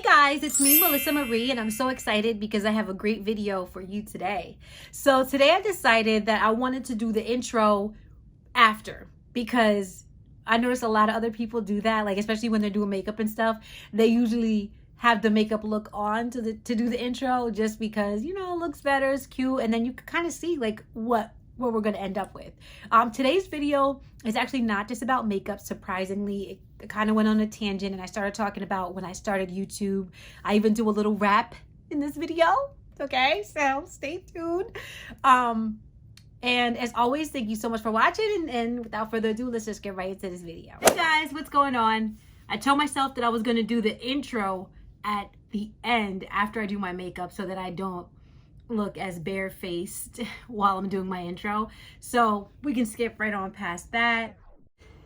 guys, it's me, Melissa Marie, and I'm so excited because I have a great video for you today. So today I decided that I wanted to do the intro after, because I noticed a lot of other people do that, like especially when they're doing makeup and stuff. They usually have the makeup look on to do the intro just because, you know, it looks better, it's cute, and then you can kind of see like what we're going to end up with. Today's video is actually not just about makeup. Surprisingly, it kind of went on a tangent and I started talking about when I started YouTube. I even do a little rap in this video. Okay, so stay tuned. And as always, thank you so much for watching, and without further ado, let's just get right into this video. Hey guys, what's going on? I told myself that I was going to do the intro at the end after I do my makeup so that I don't look as barefaced while I'm doing my intro, so we can skip right on past that.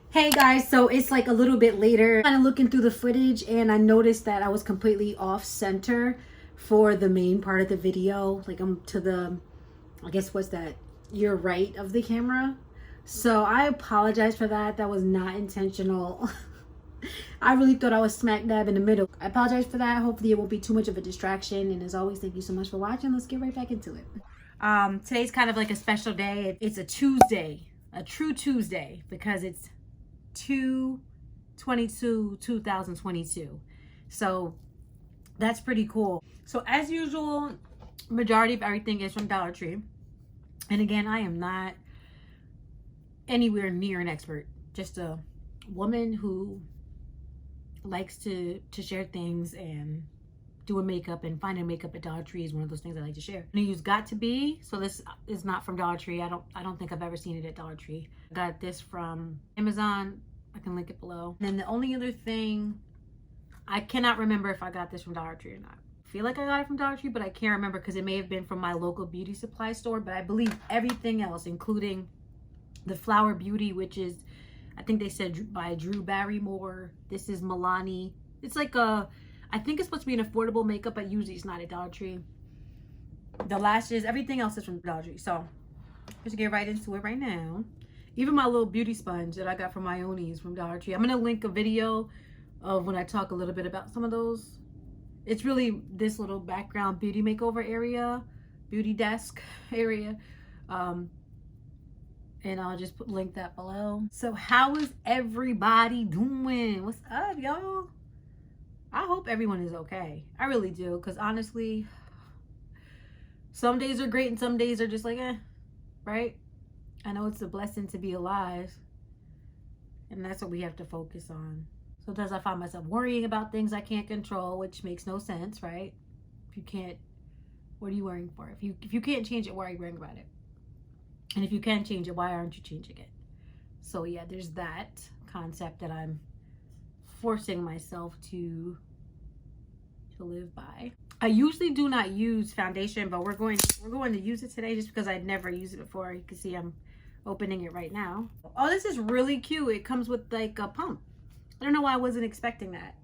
Hey guys, so it's like a little bit later, kind of looking through the footage, and I noticed that I was completely off center for the main part of the video. Like I'm to the, I guess what's that, your right of the camera. So I apologize for that. That was not intentional. I really thought I was smack dab in the middle. I apologize for that. Hopefully it won't be too much of a distraction. And as always, thank you so much for watching. Let's get right back into it. Today's kind of like a special day. It's a Tuesday, a true Tuesday, because it's 2/22/2022. So that's pretty cool. So as usual, majority of everything is from Dollar Tree. And again, I am not anywhere near an expert. Just a woman who likes to share things, and doing makeup and finding makeup at Dollar Tree is one of those things I like to share. I'm gonna use GOT2B. So this is not from Dollar Tree. I don't think I've ever seen it at Dollar Tree. I got this from Amazon. I can link it below. And then the only other thing, I cannot remember if I got this from Dollar Tree or not. I feel like I got it from Dollar Tree, but I can't remember because it may have been from my local beauty supply store. But I believe everything else, including the Flower Beauty, which is, I think they said by Drew Barrymore. This is Milani. It's like a, I think it's supposed to be an affordable makeup, but usually it's not at Dollar Tree. The lashes, everything else is from Dollar Tree. So let's get right into it right now. Even my little beauty sponge that I got from Ione is from Dollar Tree. I'm going to link a video of when I talk a little bit about some of those. It's really this little background beauty makeover area, beauty desk area. And I'll just link that below. So how is everybody doing? What's up, y'all? I hope everyone is okay. I really do, because honestly, some days are great and some days are just like, right? I know it's a blessing to be alive, and that's what we have to focus on. Sometimes I find myself worrying about things I can't control, which makes no sense, right? If you can't, what are you worrying for? If you can't change it, why are you worrying about it? And if you can change it, why aren't you changing it? So yeah, there's that concept that I'm forcing myself to live by. I usually do not use foundation, but we're going to use it today just because I'd never used it before. You can see I'm opening it right now. Oh, this is really cute. It comes with like a pump. I don't know why I wasn't expecting that.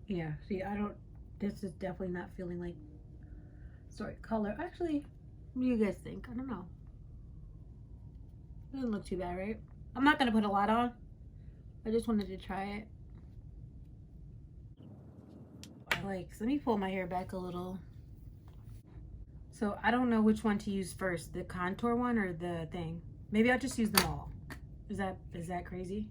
Yeah, see, this is definitely not feeling like, sorry, color. Actually, what do you guys think? I don't know. It doesn't look too bad, right? I'm not going to put a lot on. I just wanted to try it. Like, so let me pull my hair back a little. So I don't know which one to use first, the contour one or the thing. Maybe I'll just use them all. Is that crazy?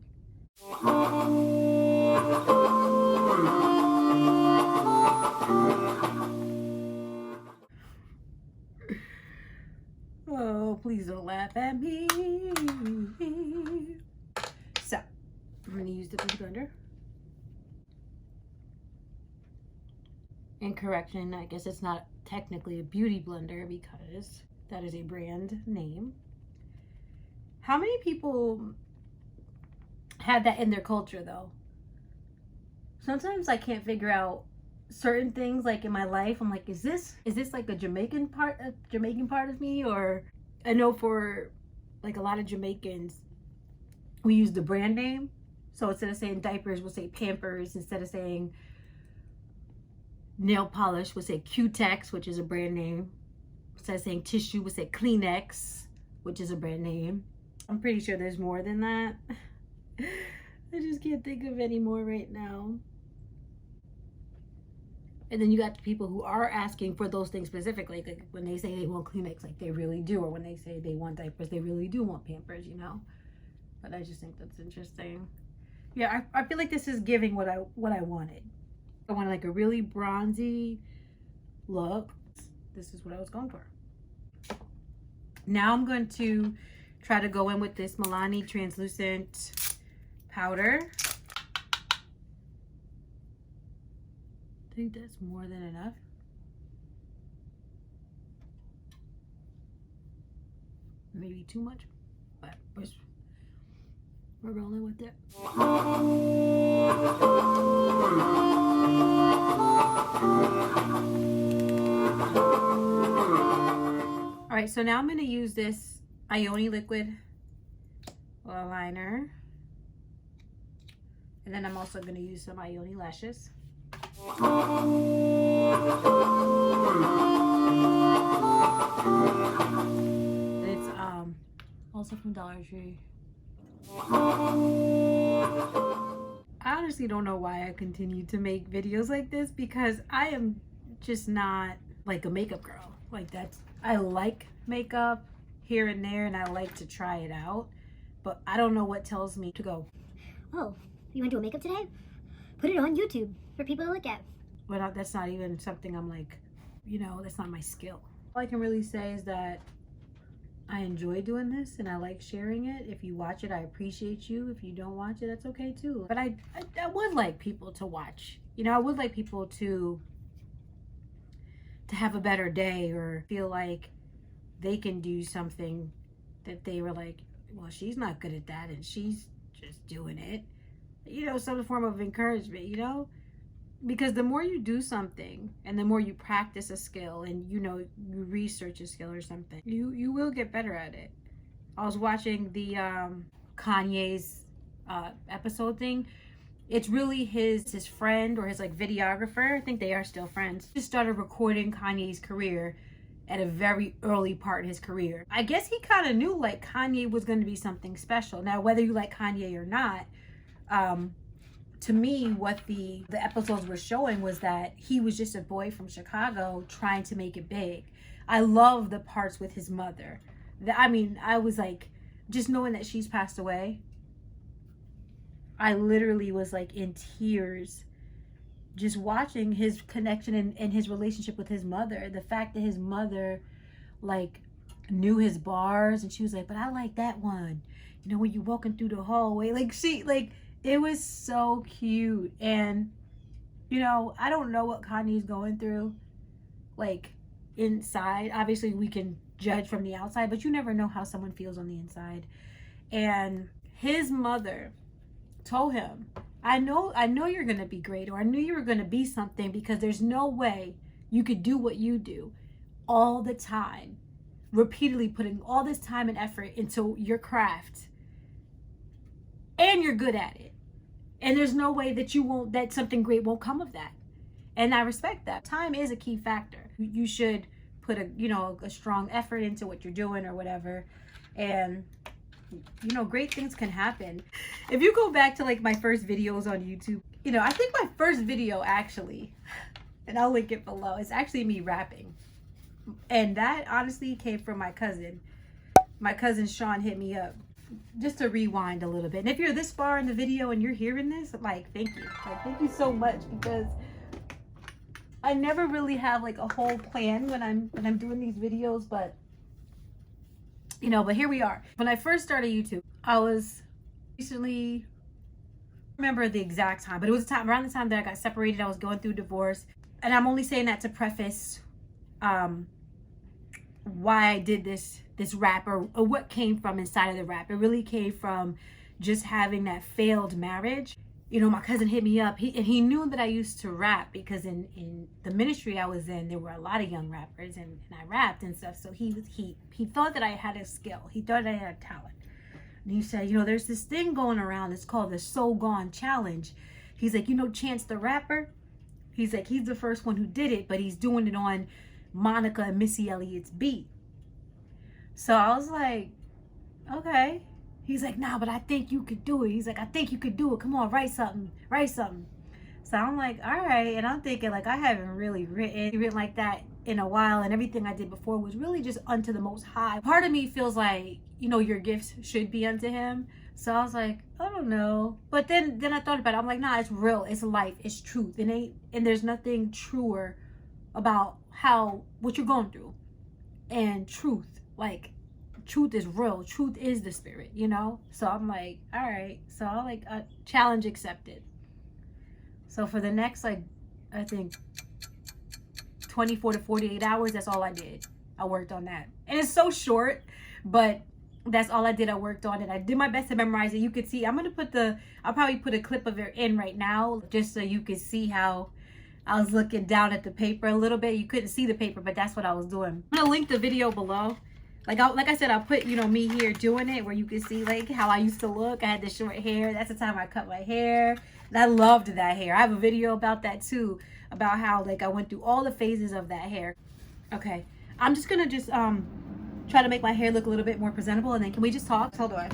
Oh, please don't laugh at me. So, I'm going to use the beauty blender. And correction, I guess it's not technically a beauty blender because that is a brand name. How many people have that in their culture though? Sometimes I can't figure out certain things like in my life. I'm like, is this like a Jamaican part of me? Or I know for like a lot of Jamaicans, we use the brand name. So instead of saying diapers, we'll say Pampers. Instead of saying nail polish, we'll say Q-Tex, which is a brand name. Instead of saying tissue, we'll say Kleenex, which is a brand name. I'm pretty sure there's more than that. I just can't think of any more right now. And then you got the people who are asking for those things specifically, like when they say they want Kleenex, like they really do, or when they say they want diapers, they really do want Pampers, you know. But I just think that's interesting. Yeah, I feel like this is giving what I wanted. I wanted like a really bronzy look. This is what I was going for. Now I'm going to try to go in with this Milani translucent powder. I think that's more than enough. Maybe too much, but we're rolling with it. All right, so now I'm going to use this Ioni liquid liner, and then I'm also going to use some Ioni lashes. It's also from Dollar Tree. I honestly don't know why I continue to make videos like this, because I am just not like a makeup girl. Like I like makeup here and there, and I like to try it out, but I don't know what tells me to go, oh, you want to do a makeup today? Put it on YouTube for people to look at. But that's not even something I'm like, you know, that's not my skill. All I can really say is that I enjoy doing this and I like sharing it. If you watch it, I appreciate you. If you don't watch it, that's okay too. But I would like people to watch. You know, I would like people to have a better day, or feel like they can do something that they were like, well, she's not good at that and she's just doing it. You know, some form of encouragement, you know? Because the more you do something and the more you practice a skill and, you know, you research a skill or something, you will get better at it. I was watching the Kanye's episode thing. It's really his friend or his like videographer. I think they are still friends. Just started recording Kanye's career at a very early part in his career. I guess he kind of knew like Kanye was going to be something special. Now, whether you like Kanye or not, to me, what the episodes were showing was that he was just a boy from Chicago trying to make it big. I love the parts with his mother. I mean, I was like, just knowing that she's passed away, I literally was like in tears just watching his connection and his relationship with his mother. The fact that his mother like knew his bars, and she was like, but I like that one. You know, when you walking through the hallway, like it was so cute. And, you know, I don't know what Kanye's going through, like, inside. Obviously, we can judge from the outside, but you never know how someone feels on the inside. And his mother told him, I know you're going to be great, or I knew you were going to be something, because there's no way you could do what you do all the time, repeatedly putting all this time and effort into your craft, and you're good at it. And there's no way that something great won't come of that. And I respect that. Time is a key factor. You should put a strong effort into what you're doing or whatever. And, you know, great things can happen. If you go back to like my first videos on YouTube, you know, I think my first video actually, and I'll link it below, it's actually me rapping. And that honestly came from my cousin. My cousin Sean hit me up just to rewind a little bit. And if you're this far in the video and you're hearing this, like, thank you. Like, thank you so much, because I never really have like a whole plan when I'm doing these videos, but you know, but here we are. When I first started YouTube, I was recently, I remember the exact time, but it was around the time that I got separated. I was going through divorce, and I'm only saying that to preface why I did this rap, or what came from inside of the rap. It really came from just having that failed marriage. You know, my cousin hit me up, and he knew that I used to rap, because in the ministry I was in, there were a lot of young rappers, and I rapped and stuff. So he thought that I had a skill. He thought I had talent. And he said, you know, there's this thing going around. It's called the sogonechallenge. He's like, you know, Chance the Rapper? He's like, he's the first one who did it, but he's doing it on Monica and Missy Elliott's beat. So I was like, okay. He's like, nah, but I think you could do it. He's like, I think you could do it. Come on, write something. So I'm like, all right. And I'm thinking, like, I haven't really written like that in a while. And everything I did before was really just unto the Most High. Part of me feels like, you know, your gifts should be unto Him. So I was like, I don't know. But then I thought about it. I'm like, nah, it's real. It's life. It's truth. And there's nothing truer about what you're going through. And truth. Like, truth is real. Truth is the spirit, you know? So I'm like, all right. So I like challenge accepted. So for the next, like, I think 24 to 48 hours, that's all I did. I worked on that. And it's so short, but that's all I did. I worked on it. I did my best to memorize it. You could see, I'll probably put a clip of it in right now, just so you could see how I was looking down at the paper a little bit. You couldn't see the paper, but that's what I was doing. I'm gonna link the video below. Like I said, I'll put, you know, me here doing it where you can see like how I used to look. I had the short hair. That's the time I cut my hair. And I loved that hair. I have a video about that too, about how like I went through all the phases of that hair. Okay, I'm just gonna try to make my hair look a little bit more presentable, and then can we just talk? Hold on.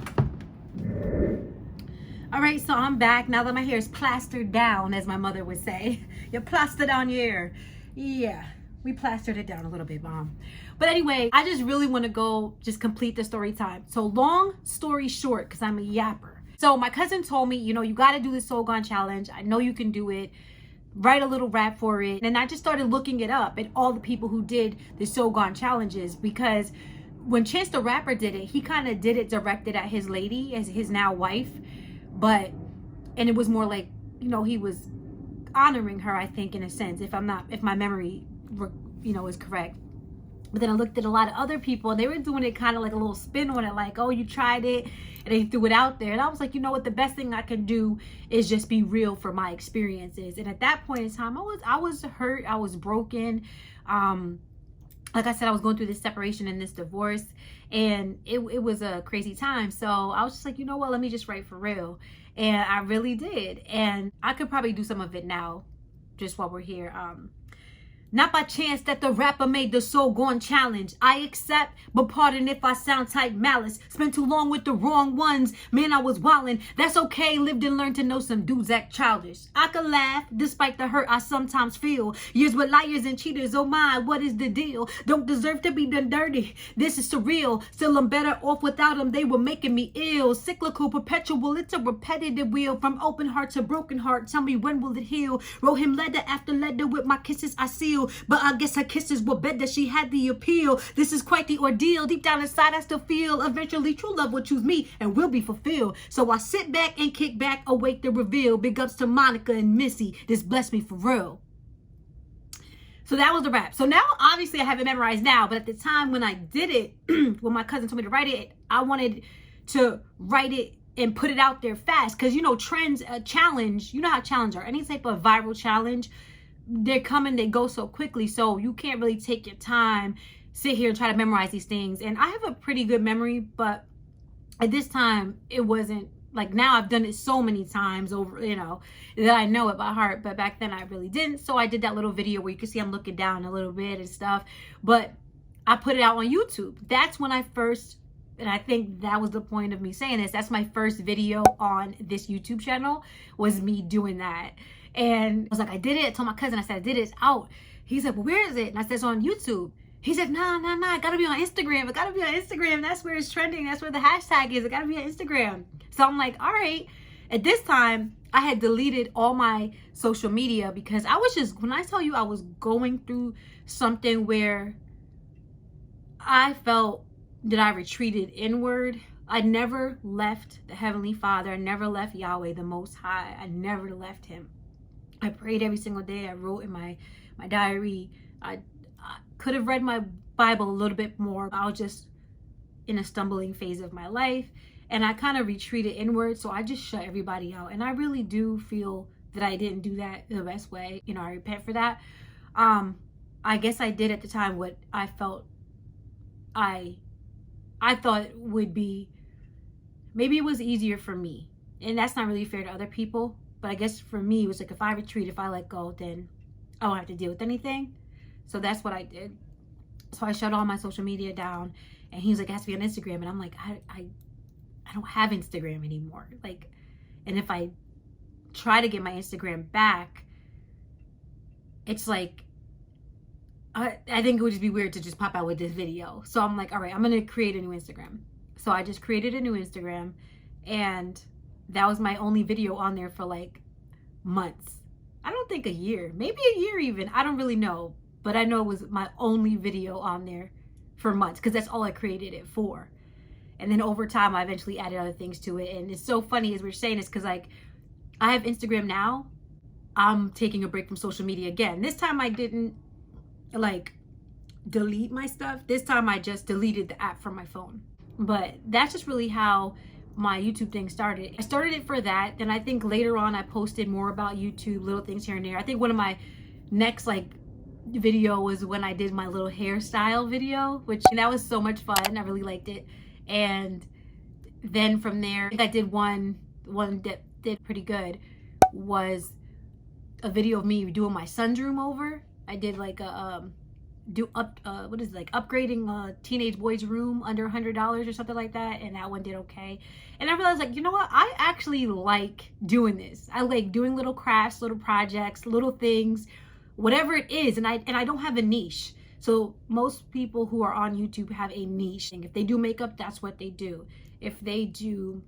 All right, so I'm back now that my hair is plastered down, as my mother would say. You plastered on your hair. Yeah, we plastered it down a little bit, Mom. But anyway, I just really want to go just complete the story time. So long story short, because I'm a yapper. So my cousin told me, you know, you got to do the Sogon challenge. I know you can do it. Write a little rap for it. And I just started looking it up and all the people who did the Sogon challenges, because when Chance the Rapper did it, he kind of did it directed at his lady, as his now wife. And it was more like, you know, he was honoring her, I think, in a sense, if my memory, you know, is correct. But then I looked at a lot of other people, and they were doing it kind of like a little spin on it, like, oh, you tried it, and they threw it out there. And I was like, you know what, the best thing I can do is just be real for my experiences. And at that point in time, I was hurt, I was broken. Like I said, I was going through this separation and this divorce, and it was a crazy time. So I was just like, you know what, let me just write for real. And I really did. And I could probably do some of it now, just while we're here. Not by chance that the rapper made the Sogon challenge. I accept, but pardon if I sound type malice. Spent too long with the wrong ones. Man, I was wildin'. That's okay. Lived and learned to know some dudes act childish. I could laugh despite the hurt I sometimes feel. Years with liars and cheaters. Oh my, what is the deal? Don't deserve to be done dirty. This is surreal. Still, I'm better off without them. They were making me ill. Cyclical, perpetual. It's a repetitive wheel. From open heart to broken heart. Tell me, when will it heal? Wrote him letter after letter with my kisses I seal. But I guess her kisses were better. She had the appeal. This is quite the ordeal. Deep down inside I still feel eventually true love will choose me and will be fulfilled. So I sit back and kick back, await the reveal. Big ups to Monica and Missy. This blessed me for real. So that was the rap. So now obviously I have it memorized now, but at the time when I did it, when my cousin told me to write it, I wanted to write it and put it out there fast. Because, you know, trends, challenge, you know how challenge are. Any type of viral challenge, they're coming, they go so quickly. So you can't really take your time, sit here and try to memorize these things. And I have a pretty good memory, but at this time, it wasn't like, now I've done it so many times over, you know, that I know it by heart. But back then I really didn't. So I did that little video where you can see I'm looking down a little bit and stuff. But I put it out on YouTube. That's when I first, and I think that was the point of me saying this, that's my first video on this YouTube channel, was me doing that. And I was like, I did it. I told my cousin, I said, I did it. It's out. He said, well, where is it? And I said, it's on YouTube. He said, nah, it gotta be on Instagram. It gotta be on Instagram. That's where it's trending. That's where the hashtag is. It gotta be on Instagram. So I'm like, all right. At this time, I had deleted all my social media because I was just, when I tell you I was going through something where I felt that I retreated inward. I never left the Heavenly Father. I never left Yahweh, the Most High. I never left Him. I prayed every single day. I wrote in my diary. I could have read my Bible a little bit more. I was just in a stumbling phase of my life, and I kind of retreated inward. So I just shut everybody out. And I really do feel that I didn't do that the best way. You know, I repent for that. I guess I did at the time what I felt I thought would be, maybe it was easier for me. And that's not really fair to other people. But I guess for me, it was like, if I retreat, if I let go, then I won't have to deal with anything. So that's what I did. So I shut all my social media down. And he was like, it has to be on Instagram. And I'm like, I don't have Instagram anymore. Like, and if I try to get my Instagram back, it's like, I think it would just be weird to just pop out with this video. So I'm like, all right, I'm going to create a new Instagram. So I just created a new Instagram, and that was my only video on there for like months. I don't think a year, maybe a year even. I don't really know, but I know it was my only video on there for months because that's all I created it for. And then over time, I eventually added other things to it. And it's so funny as we're saying this because like I have Instagram now. I'm taking a break from social media again. This time I didn't like delete my stuff. This time I just deleted the app from my phone. But that's just really how my YouTube thing started. I started it for that. Then I think later on I posted more about YouTube, little things here and there. I think one of my next like video was when I did my little hairstyle video, which that was so much fun. I really liked it. And then from there, I think I did one that did pretty good, was a video of me doing my son's room over. I did like a upgrading a teenage boy's room under $100 or something like that, and that one did okay. And I realized, like, you know what, I actually like doing this. I like doing little crafts, little projects, little things, whatever it is. And I don't have a niche. So most people who are on YouTube have a niche. And if they do makeup, that's what they do. If they do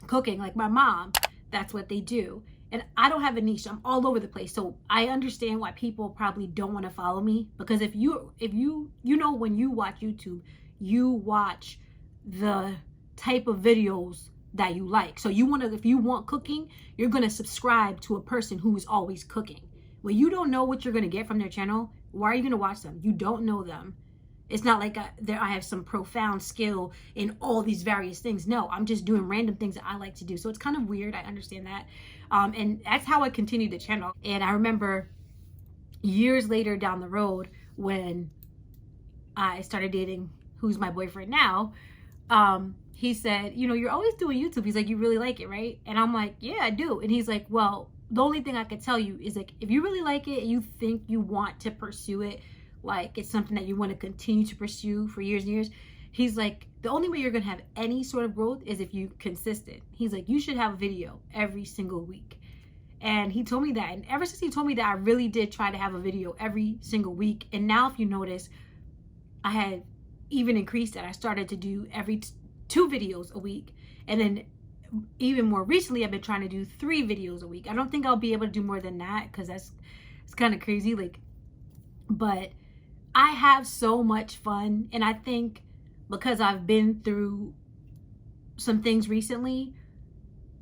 cooking, like my mom, that's what they do. And I don't have a niche. I'm all over the place. So I understand why people probably don't want to follow me, because if you know, when you watch YouTube, you watch the type of videos that you like. So if you want cooking, you're going to subscribe to a person who is always cooking. When you don't know what you're going to get from their channel, why are you going to watch them? You don't know them. It's not like I have some profound skill in all these various things. No, I'm just doing random things that I like to do. So it's kind of weird. I understand that. And that's how I continued the channel. And I remember years later down the road when I started dating who's my boyfriend now, he said, you know, you're always doing YouTube. He's like, you really like it, right? And I'm like, yeah, I do. And he's like, well, the only thing I could tell you is, like, if you really like it and you think you want to pursue it, like it's something that you want to continue to pursue for years and years, he's like, the only way you're going to have any sort of growth is if you're consistent. He's like, you should have a video every single week. And he told me that. And ever since he told me that, I really did try to have a video every single week. And now, if you notice, I had even increased that. I started to do every 2 videos a week. And then even more recently, I've been trying to do 3 videos a week. I don't think I'll be able to do more than that, because it's kind of crazy. Like, but I have so much fun. And I think because I've been through some things recently,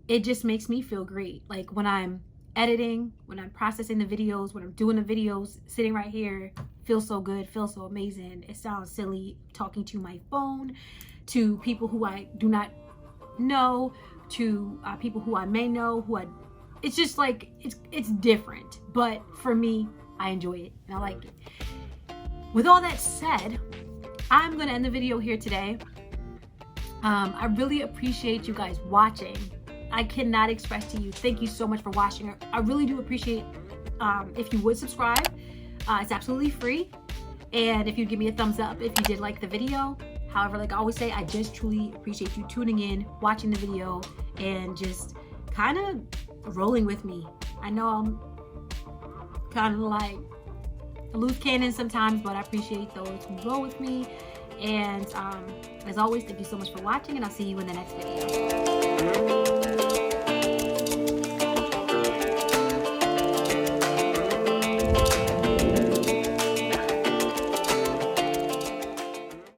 it just makes me feel great. Like when I'm editing, when I'm processing the videos, when I'm doing the videos, sitting right here, feels so good, feels so amazing. It sounds silly talking to my phone, to people who I do not know, to people who I may know, it's just like, it's different. But for me, I enjoy it and I like it. With all that said, I'm gonna end the video here today. I really appreciate you guys watching. I cannot express to you, thank you so much for watching. I really do appreciate if you would subscribe. It's absolutely free. And if you give me a thumbs up if you did like the video. However, like I always say, I just truly appreciate you tuning in, watching the video, and just kind of rolling with me. I know I'm kind of like a loose cannon sometimes, but I appreciate those who roll with me. And as always, thank you so much for watching, and I'll see you in the next video.